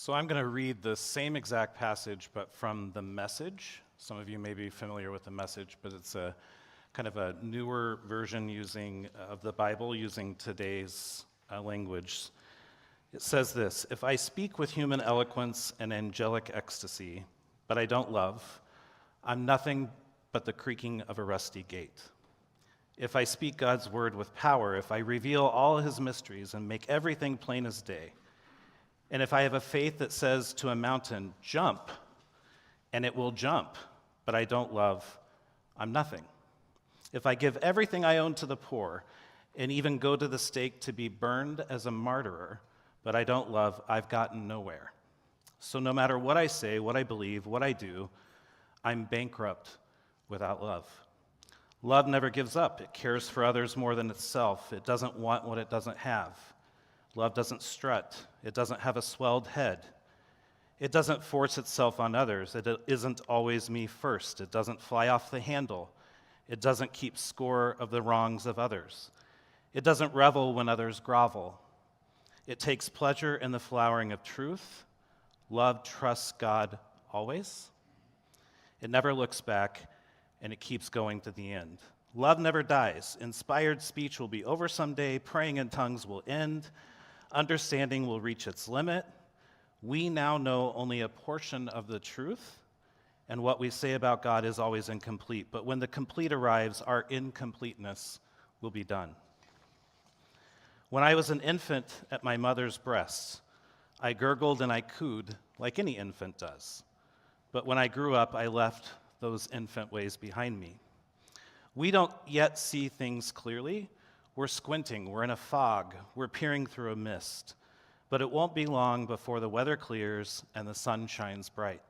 So I'm going to read the same exact passage, but from the Message. Some of you may be familiar with the Message, but it's a kind of a newer version of the Bible using today's language. It says this: "If I speak with human eloquence and angelic ecstasy, but I don't love, I'm nothing but the creaking of a rusty gate. If I speak God's word with power, if I reveal all his mysteries and make everything plain as day, and if I have a faith that says to a mountain, 'Jump,' and it will jump, but I don't love, I'm nothing. If I give everything I own to the poor and even go to the stake to be burned as a martyr, but I don't love, I've gotten nowhere. So no matter what I say, what I believe, what I do, I'm bankrupt without love. Love never gives up. It cares for others more than itself. It doesn't want what it doesn't have. Love doesn't strut. It doesn't have a swelled head. It doesn't force itself on others. It isn't always me first. It doesn't fly off the handle. It doesn't keep score of the wrongs of others. It doesn't revel when others grovel. It takes pleasure in the flowering of truth. Love trusts God always. It never looks back, and it keeps going to the end. Love never dies. Inspired speech will be over someday. Praying in tongues will end. Understanding will reach its limit. We now know only a portion of the truth, and what we say about God is always incomplete. But when the complete arrives, our incompleteness will be done. When I was an infant at my mother's breast, I gurgled and I cooed like any infant does. But when I grew up, I left those infant ways behind me. We don't yet see things clearly. We're squinting, we're in a fog, we're peering through a mist. But it won't be long before the weather clears and the sun shines bright.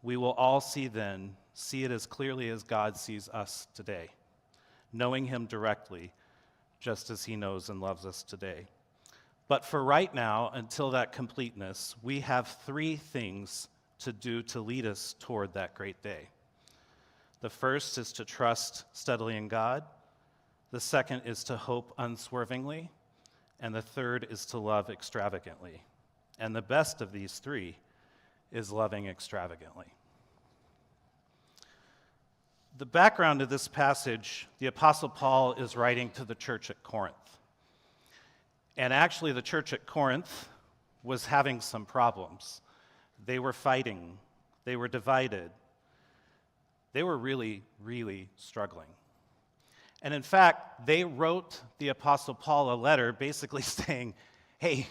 We will all see then, see it as clearly as God sees us today, knowing him directly, just as he knows and loves us today. But for right now, until that completeness, we have three things to do to lead us toward that great day. The first is to trust steadily in God. The second is to hope unswervingly. And the third is to love extravagantly. And the best of these three is loving extravagantly. The background of this passage, the Apostle Paul is writing to the church at Corinth. And actually, the church at Corinth was having some problems. They were fighting. They were divided. They were really, really struggling. And in fact, they wrote the Apostle Paul a letter basically saying, hey,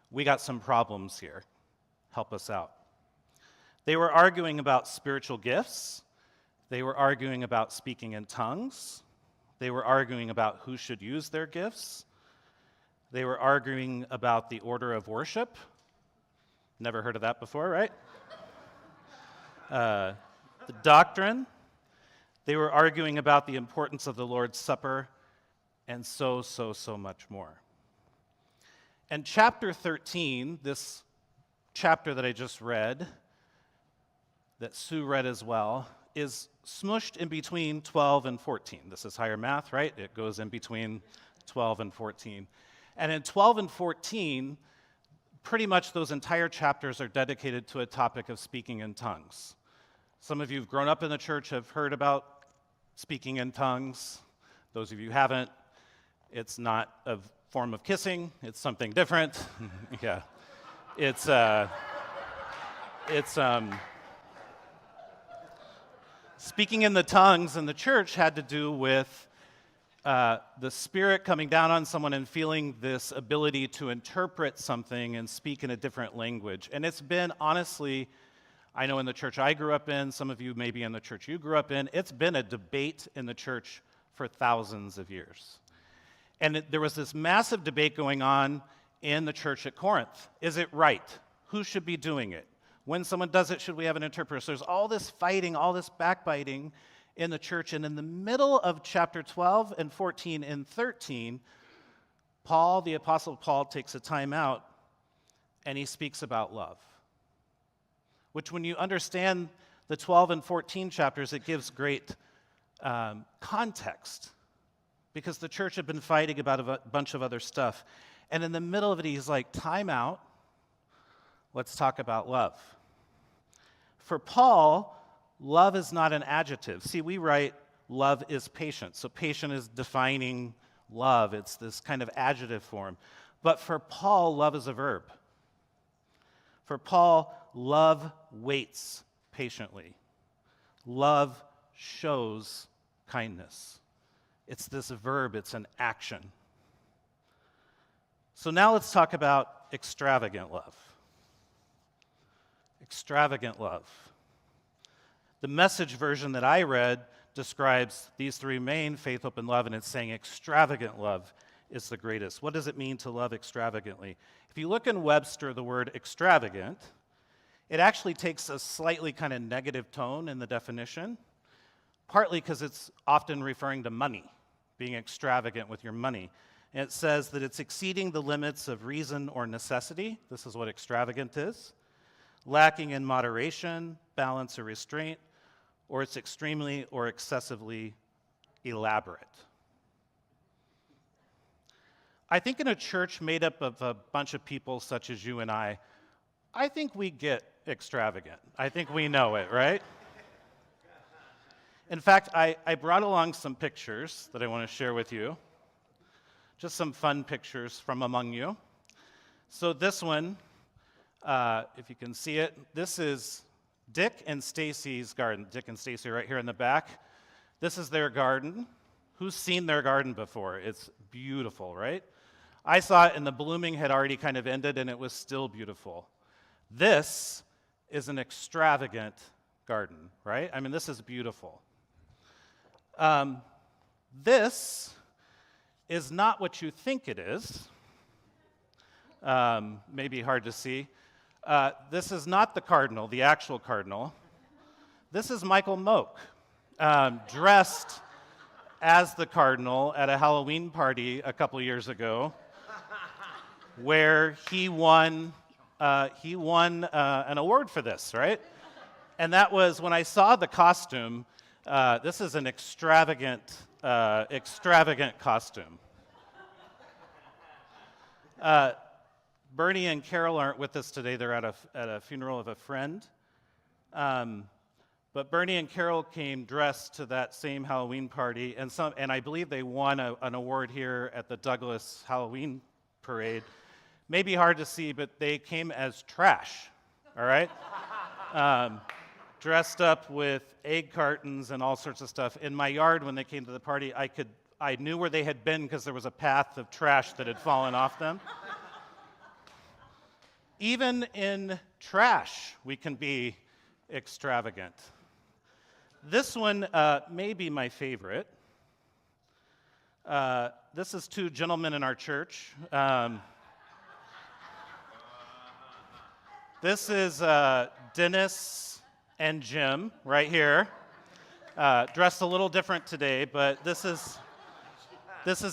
we got some problems here. Help us out. They were arguing about spiritual gifts. They were arguing about speaking in tongues. They were arguing about who should use their gifts. They were arguing about the order of worship. Never heard of that before, right? The doctrine. They were arguing about the importance of the Lord's Supper, and so much more. And chapter 13, this chapter that I just read, that Sue read as well, is smushed in between 12 and 14. This is higher math, right? It goes in between 12 and 14. And in 12 and 14, pretty much those entire chapters are dedicated to a topic of speaking in tongues. Some of you who've grown up in the church have heard about speaking in tongues. Those of you who haven't, it's not a form of kissing. It's something different. Yeah. It's speaking in the tongues in the church had to do with the Spirit coming down on someone and feeling this ability to interpret something and speak in a different language. And it's been, honestly, I know in the church I grew up in, some of you may be in the church you grew up in, it's been a debate in the church for thousands of years. And there was this massive debate going on in the church at Corinth. Is it right? Who should be doing it? When someone does it, should we have an interpreter? So there's all this fighting, all this backbiting in the church. And in the middle of chapter 12 and 14 and 13, Paul, the Apostle Paul, takes a time out and he speaks about love. Which when you understand the 12 and 14 chapters, it gives great context. Because the church had been fighting about a bunch of other stuff. And in the middle of it, he's like, time out. let's talk about love. For Paul, love is not an adjective. See, we write love is patient. So patient is defining love. It's this kind of adjective form. But for Paul, love is a verb. For Paul, love waits patiently. Love shows kindness. It's this verb, it's an action. So now let's talk about extravagant love. Extravagant love. The Message version that I read describes these three main, faith, hope, and love, and it's saying extravagant love is the greatest. What does it mean to love extravagantly? If you look in Webster, the word extravagant, it actually takes a slightly kind of negative tone in the definition, partly because it's often referring to money, being extravagant with your money. And it says that it's exceeding the limits of reason or necessity. This is what extravagant is. Lacking in moderation, balance, or restraint, or it's extremely or excessively elaborate. I think in a church made up of a bunch of people such as you and I think we get extravagant. I think we know it, right? In fact, I brought along some pictures that I want to share with you. Just some fun pictures from among you. So this one, if you can see it, this is Dick and Stacy's garden. Dick and Stacy right here in the back. This is their garden. Who's seen their garden before? It's beautiful, right? I saw it and the blooming had already kind of ended and it was still beautiful. This is an extravagant garden, right? I mean, this is beautiful. This is not what you think it is. Maybe hard to see. This is not the cardinal, the actual cardinal. This is Michael Moak, dressed as the cardinal at a Halloween party a couple years ago, where he won an award for this, right? And that was when I saw the costume. This is an extravagant costume. Bernie and Carol aren't with us today. They're at a funeral of a friend. But Bernie and Carol came dressed to that same Halloween party, and I believe they won an award here at the Douglas Halloween Parade. Maybe hard to see, but they came as trash, all right? Dressed up with egg cartons and all sorts of stuff. In my yard, when they came to the party, I knew where they had been because there was a path of trash that had fallen off them. Even in trash, we can be extravagant. This one may be my favorite. This is two gentlemen in our church. This is Dennis and Jim right here. Dressed a little different today, but this is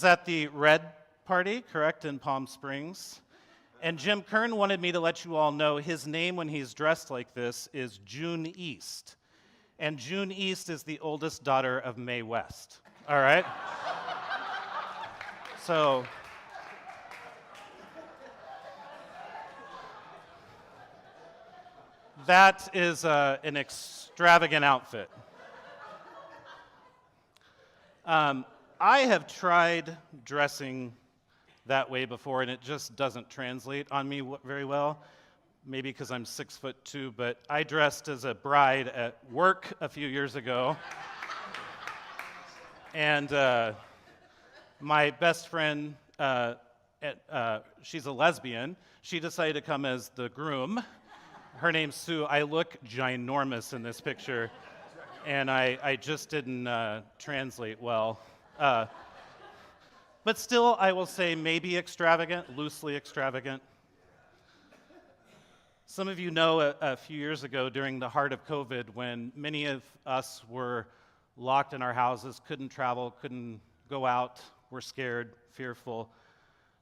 at the Red Party, correct, in Palm Springs. And Jim Kern wanted me to let you all know his name when he's dressed like this is June East. And June East is the oldest daughter of Mae West. All right? So, that is an extravagant outfit. I have tried dressing that way before, and it just doesn't translate on me very well. Maybe because I'm 6'2", but I dressed as a bride at work a few years ago. And my best friend, she's a lesbian, she decided to come as the groom. Her name's Sue. I look ginormous in this picture, and I just didn't translate well. But still, I will say maybe extravagant, loosely extravagant. Some of you know a few years ago during the heart of COVID, when many of us were locked in our houses, couldn't travel, couldn't go out, were scared, fearful,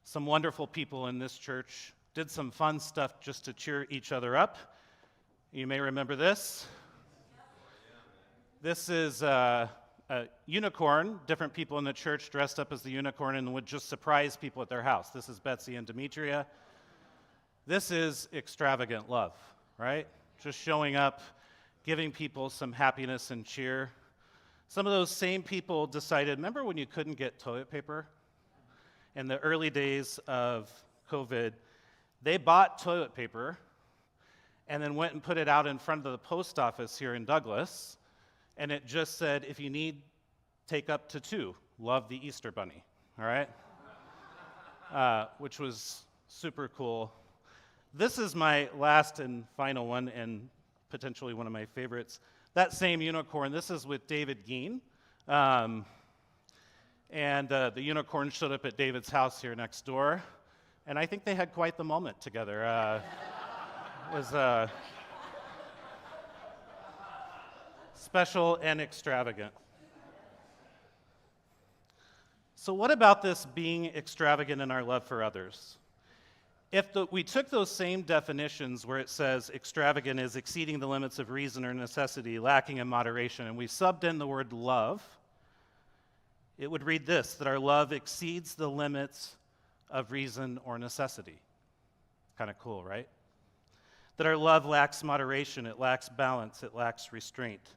some wonderful people in this church did some fun stuff just to cheer each other up. You may remember this. This is a unicorn. Different people in the church dressed up as the unicorn and would just surprise people at their house. This is Betsy and Demetria. This is extravagant love, right? Just showing up, giving people some happiness and cheer. Some of those same people decided, remember when you couldn't get toilet paper? In the early days of COVID, they bought toilet paper and then went and put it out in front of the post office here in Douglas, and it just said, if you need, take up to 2. Love the Easter Bunny, all right? Which was super cool. This is my last and final one, and potentially one of my favorites. That same unicorn, this is with David Geen. And the unicorn showed up at David's house here next door, and I think they had quite the moment together. It was special and extravagant. So what about this being extravagant in our love for others? If we took those same definitions where it says extravagant is exceeding the limits of reason or necessity, lacking in moderation, and we subbed in the word love, it would read this, that our love exceeds the limits of reason or necessity. Kind of cool, right? That our love lacks moderation, it lacks balance, it lacks restraint.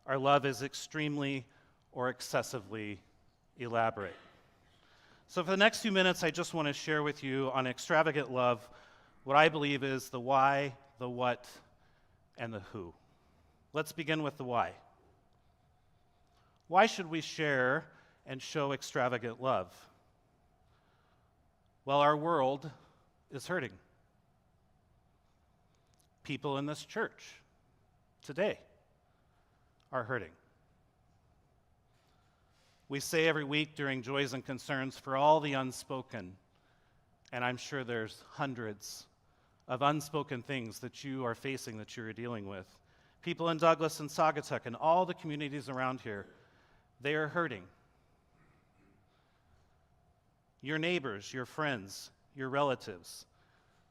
Our love is extremely or excessively elaborate. So for the next few minutes, I just want to share with you on extravagant love what I believe is the why, the what, and the who. Let's begin with the why. Why should we share and show extravagant love? Well, our world is hurting. People in this church today are hurting. We say every week during Joys and Concerns for all the unspoken, and I'm sure there's hundreds of unspoken things that you are facing, that you're dealing with. People in Douglas and Saugatuck and all the communities around here, they are hurting. Your neighbors, your friends, your relatives,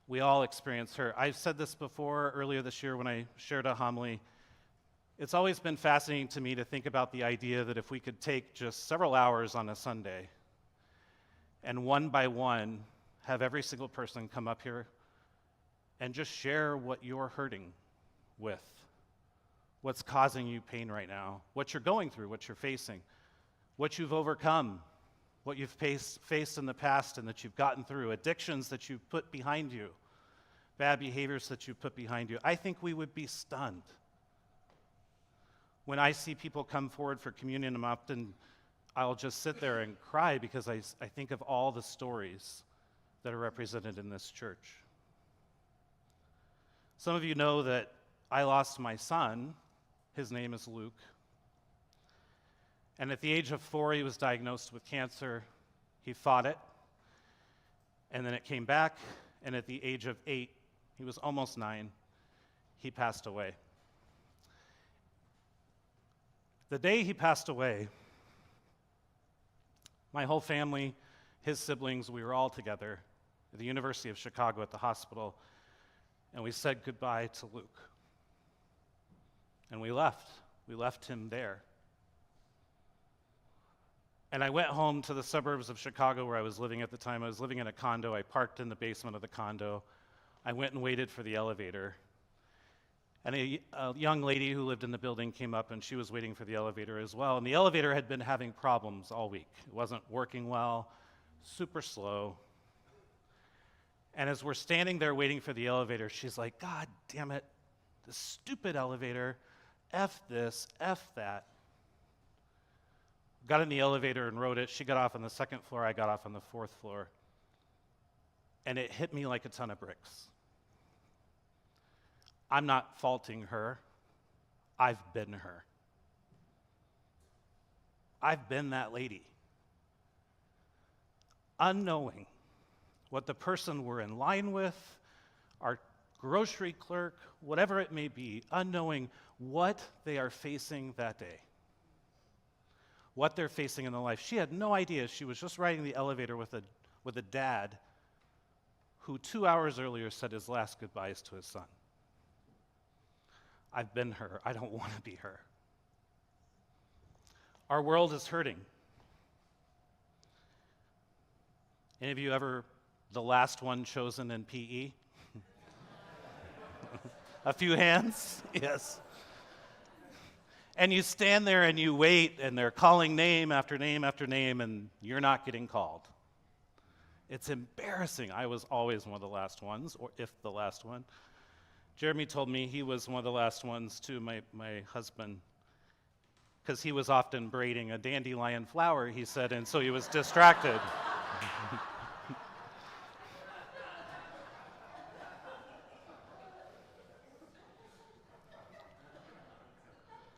we all experience hurt. I've said this before earlier this year when I shared a homily. It's always been fascinating to me to think about the idea that if we could take just several hours on a Sunday and one by one have every single person come up here and just share what you're hurting with, what's causing you pain right now, what you're going through, what you're facing, what you've overcome, what you've faced in the past and that you've gotten through, addictions that you've put behind you, bad behaviors that you've put behind you. I think we would be stunned. When I see people come forward for communion, I'll just sit there and cry because I think of all the stories that are represented in this church. Some of you know that I lost my son. His name is Luke. And at the age of 4, he was diagnosed with cancer. He fought it, and then it came back, and at the age of 8, he was almost 9, he passed away. The day he passed away, my whole family, his siblings, we were all together at the University of Chicago at the hospital, and we said goodbye to Luke. And we left. We left him there. And I went home to the suburbs of Chicago where I was living at the time. I was living in a condo. I parked in the basement of the condo. I went and waited for the elevator. And a young lady who lived in the building came up, and she was waiting for the elevator as well. And the elevator had been having problems all week. It wasn't working well, super slow. And as we're standing there waiting for the elevator, she's like, God damn it, this stupid elevator, F this, F that. Got in the elevator and rode it. She got off on the 2nd floor, I got off on the 4th floor. And it hit me like a ton of bricks. I'm not faulting her. I've been her. I've been that lady. Unknowing what the person we're in line with, our grocery clerk, whatever it may be, unknowing what they are facing that day, what they're facing in their life. She had no idea. She was just riding the elevator with a dad who 2 hours earlier said his last goodbyes to his son. I've been her. I don't want to be her. Our world is hurting. Any of you ever the last one chosen in PE? A few hands? Yes. And you stand there and you wait, and they're calling name after name after name, and you're not getting called. It's embarrassing. I was always one of the last ones, or if the last one. Jeremy told me he was one of the last ones too, my husband, because he was often braiding a dandelion flower, he said, and so he was distracted.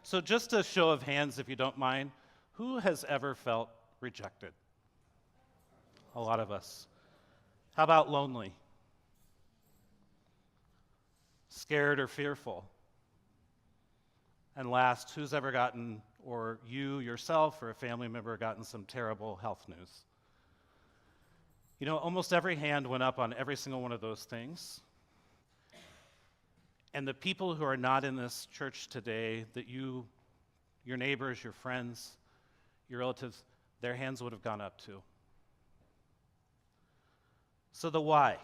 So just a show of hands, if you don't mind, who has ever felt rejected? A lot of us. How about lonely? Scared or fearful? And last, who's ever gotten, or you yourself or a family member, gotten some terrible health news? You know, almost every hand went up on every single one of those things. And the people who are not in this church today, that your neighbors, your friends, your relatives, their hands would have gone up too. So the why.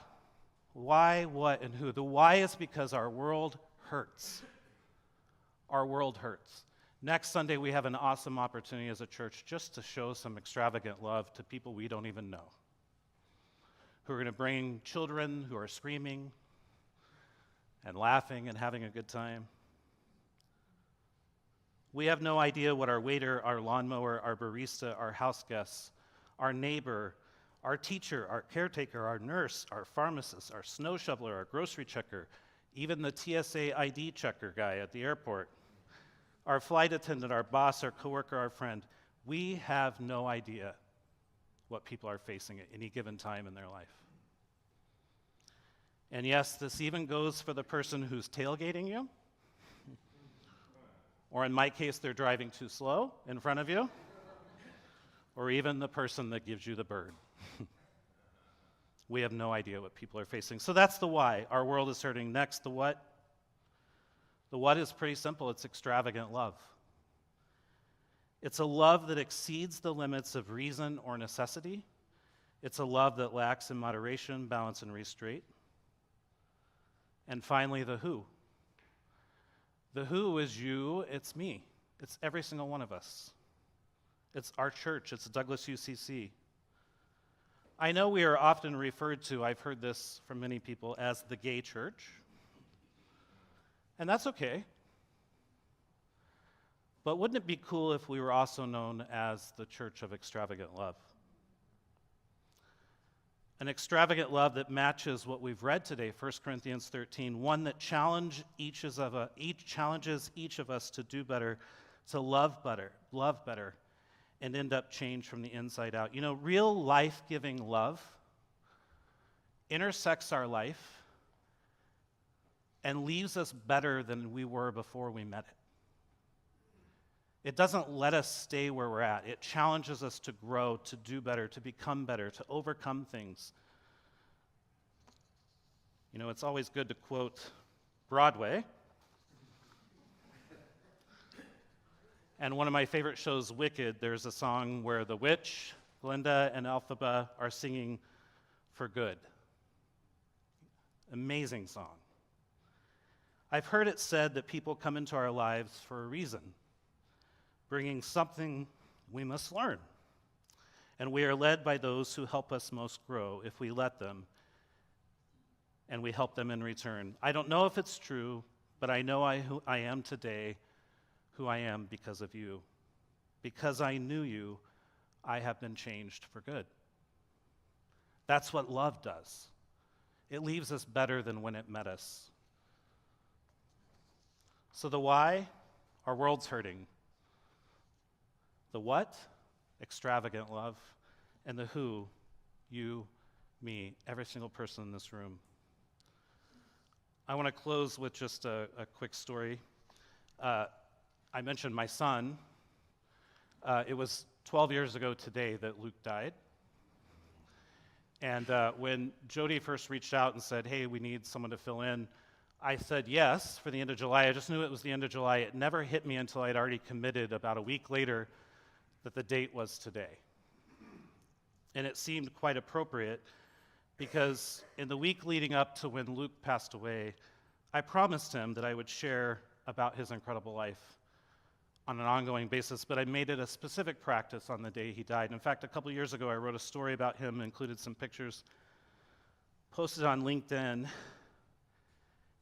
Why, what, and who? The why is because our world hurts. Our world hurts. Next Sunday, we have an awesome opportunity as a church just to show some extravagant love to people we don't even know, who are going to bring children who are screaming and laughing and having a good time. We have no idea what our waiter, our lawnmower, our barista, our house guests, our neighbor, our teacher, our caretaker, our nurse, our pharmacist, our snow shoveler, our grocery checker, even the TSA ID checker guy at the airport, our flight attendant, our boss, our coworker, our friend, we have no idea what people are facing at any given time in their life. And yes, this even goes for the person who's tailgating you, or in my case, they're driving too slow in front of you, or even the person that gives you the bird. We have no idea what people are facing. So that's the why. Our world is hurting. Next, the what. The what is pretty simple. It's extravagant love. It's a love that exceeds the limits of reason or necessity. It's a love that lacks in moderation, balance, and restraint. And finally, the who. The who is you, it's me. It's every single one of us. It's our church. It's Douglas UCC. I know we are often referred to, I've heard this from many people, as the gay church. And that's okay. But wouldn't it be cool if we were also known as the Church of Extravagant Love? An extravagant love that matches what we've read today, 1 Corinthians 13, one that challenges each of us to do better, to love better, and end up changed from the inside out. You know, real life-giving love intersects our life and leaves us better than we were before we met it. It doesn't let us stay where we're at. It challenges us to grow, to do better, to become better, to overcome things. You know, it's always good to quote Broadway. And one of my favorite shows, Wicked, there's a song where the witch, Glinda, and Elphaba are singing for good. Amazing song. I've heard it said that people come into our lives for a reason, bringing something we must learn. And we are led by those who help us most grow if we let them, and we help them in return. I don't know if it's true, but I know who I am today, who I am because of you. Because I knew you, I have been changed for good. That's what love does. It leaves us better than when it met us. So the why? Our world's hurting. The what? Extravagant love. And the who? You, me, every single person in this room. I want to close with just a quick story. I mentioned my son. It was 12 years ago today that Luke died. And when Jody first reached out and said, hey, we need someone to fill in, I said yes for the end of July. I just knew it was the end of July. It never hit me until I'd already committed about a week later that the date was today. And it seemed quite appropriate because in the week leading up to when Luke passed away, I promised him that I would share about his incredible life on an ongoing basis, but I made it a specific practice on the day he died. In fact, a couple years ago, I wrote a story about him, included some pictures, posted on LinkedIn,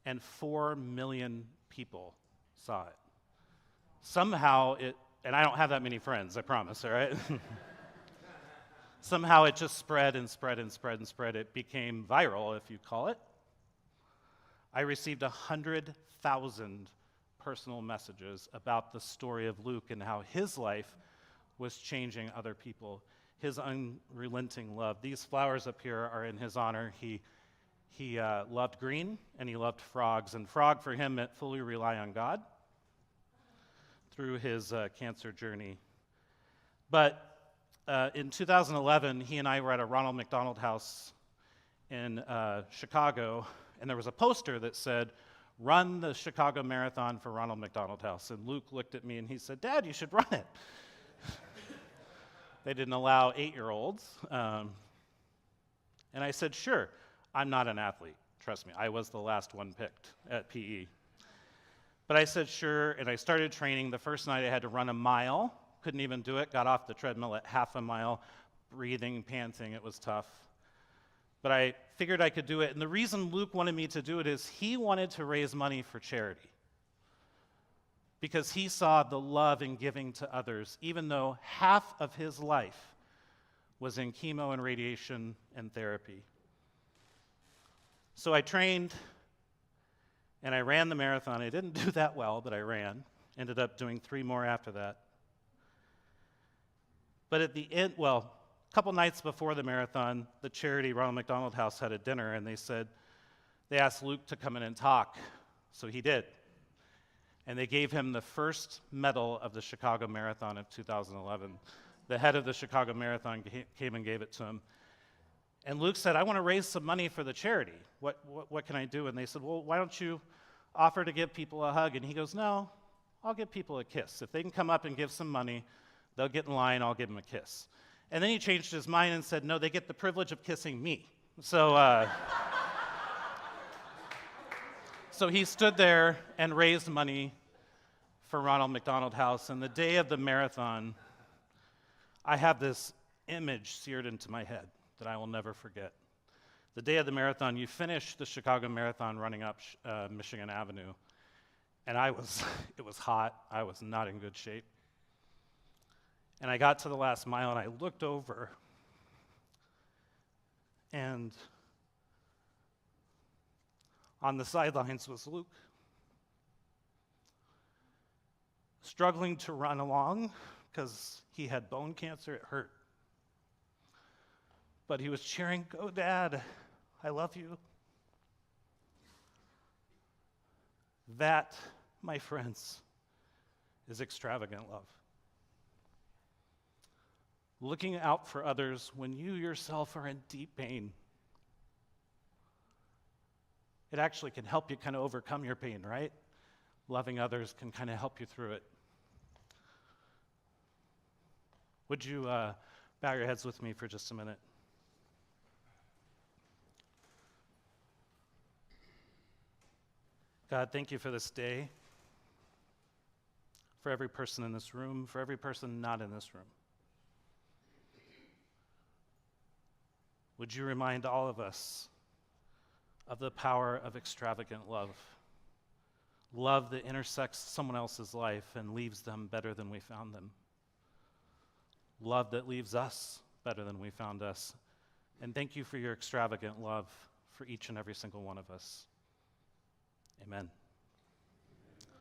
and 4 million people saw it. Somehow and I don't have that many friends, I promise, all right? Somehow it just spread and spread and spread and spread. It became viral, if you call it. I received 100,000 personal messages about the story of Luke and how his life was changing other people, his unrelenting love. These flowers up here are in his honor. He loved green and he loved frogs, and frog for him meant fully rely on God through his cancer journey. But in 2011, he and I were at a Ronald McDonald House in Chicago, and there was a poster that said, "Run the Chicago Marathon for Ronald McDonald House." And Luke looked at me and he said, "Dad, you should run it." They didn't allow 8-year-olds. And I said, "Sure, I'm not an athlete. Trust me, I was the last one picked at PE." But I said, "Sure," and I started training. The first night I had to run a mile. Couldn't even do it. Got off the treadmill at half a mile, breathing, panting. It was tough. But I figured I could do it. And the reason Luke wanted me to do it is he wanted to raise money for charity, because he saw the love in giving to others, even though half of his life was in chemo and radiation and therapy. So I trained, and I ran the marathon. I didn't do that well, but I ran. Ended up doing 3 more after that. But at the end, a couple nights before the marathon, the charity Ronald McDonald House had a dinner, and they asked Luke to come in and talk. So he did. And they gave him the first medal of the Chicago Marathon of 2011. The head of the Chicago Marathon came and gave it to him. And Luke said, "I want to raise some money for the charity. What can I do?" And they said, "Well, why don't you offer to give people a hug?" And he goes, "No, I'll give people a kiss. If they can come up and give some money, they'll get in line, I'll give them a kiss." And then he changed his mind and said, "No, they get the privilege of kissing me." So he stood there and raised money for Ronald McDonald House. And the day of the marathon, I have this image seared into my head that I will never forget. The day of the marathon, you finish the Chicago Marathon running up Michigan Avenue. And it was hot. I was not in good shape. And I got to the last mile, and I looked over, and on the sidelines was Luke, struggling to run along because he had bone cancer. It hurt. But he was cheering, "Go, Dad, I love you." That, my friends, is extravagant love. Looking out for others when you yourself are in deep pain. It actually can help you kind of overcome your pain, right? Loving others can kind of help you through it. Would you bow your heads with me for just a minute? God, thank you for this day, for every person in this room, for every person not in this room. Would you remind all of us of the power of extravagant love? Love that intersects someone else's life and leaves them better than we found them. Love that leaves us better than we found us. And thank you for your extravagant love for each and every single one of us. Amen.